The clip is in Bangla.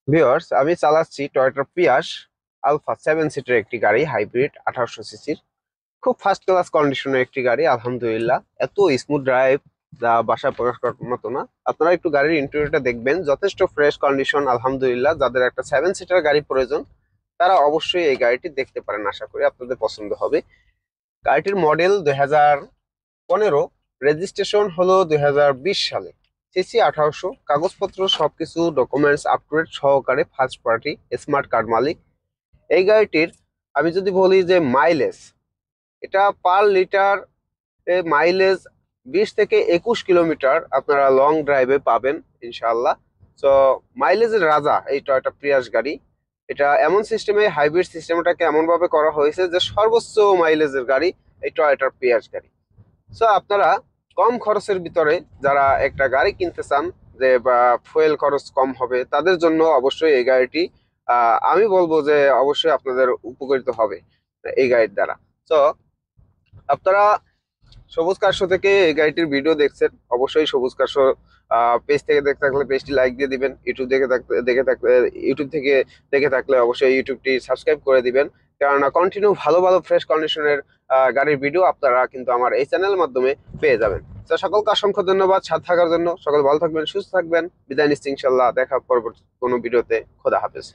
ভিউয়ার্স, আমি চালাচ্ছি টয়োটা প্রিয়াস আলফা 7 সিটের একটি গাড়ি, হাইব্রিড 1800 সিসির। খুব ফার্স্ট ক্লাস কন্ডিশনের একটি গাড়ি, আলহামদুলিল্লাহ। এত স্মুথ ড্রাইভ যা বাসায় প্রকাশ করার মতো না। আপনারা একটু গাড়ির ইন্টেরিয়রটা দেখবেন, যথেষ্ট ফ্রেশ কন্ডিশন, আলহামদুলিল্লাহ। যাদের একটা 7 সিটার গাড়ি প্রয়োজন তারা অবশ্যই এই গাড়িটি দেখতে পারেন, আশা করি আপনাদের পছন্দ হবে। গাড়িটির মডেল 2015, রেজিস্ট্রেশন হলো 2020 সালে। সিসি 1800, কাগজপত্র সবকিছু ডকুমেন্টস আপ টু ডেট সহকারে, ফার্স্ট পার্টি, স্মার্ট কার্ড মালিক। এই গাড়িটির আমি যদি বলি যে মাইলেজ, এটা পার লিটার মাইলেজ 20 থেকে 21 কিলোমিটার আপনারা লং ড্রাইভে পাবেন ইনশাআল্লাহ। তো মাইলেজের রাজা এই টয়োটা প্রিয়াস গাড়ি। এটা এমন সিস্টেমে, হাইব্রিড সিস্টেমটাকে এমন ভাবে করা হয়েছে যে সর্বোচ্চ মাইলেজের গাড়ি এই টয়োটা প্রিয়াস গাড়ি। সো আপনারা কম খরচের ভিতরে যারা একটা গাড়ি কিনতে চান, যে বা ফুয়েল খরচ কম হবে, তাদের জন্য অবশ্যই এই গাড়িটি আমি বলবো যে অবশ্যই আপনাদের উপকৃত হবে এই গাড়ির দ্বারা। তো আপনারা সবুজ কারশো থেকে এই গাড়িটির ভিডিও দেখছেন, অবশ্যই সবুজ কারশো পেজ থেকে দেখে থাকলে পেজটি লাইক দিয়ে দিবেন। ইউটিউব থেকে দেখে থাকলে অবশ্যই ইউটিউবটি সাবস্ক্রাইব করে দিবেন। কেননা কন্টিনিউ ভালো ভালো ফ্রেশ কন্ডিশনের গাড়ির ভিডিও আপনারা কিন্তু আমার এই চ্যানেলের মাধ্যমে পেয়ে যাবেন। তো সকলকে অসংখ্য ধন্যবাদ সাথে থাকার জন্য। সকল ভালো থাকবেন, সুস্থ থাকবেন। বিদায় নিচ্ছি, ইনশাল্লাহ দেখা পরবর্তী কোনো ভিডিওতে। খোদা হাফেজ।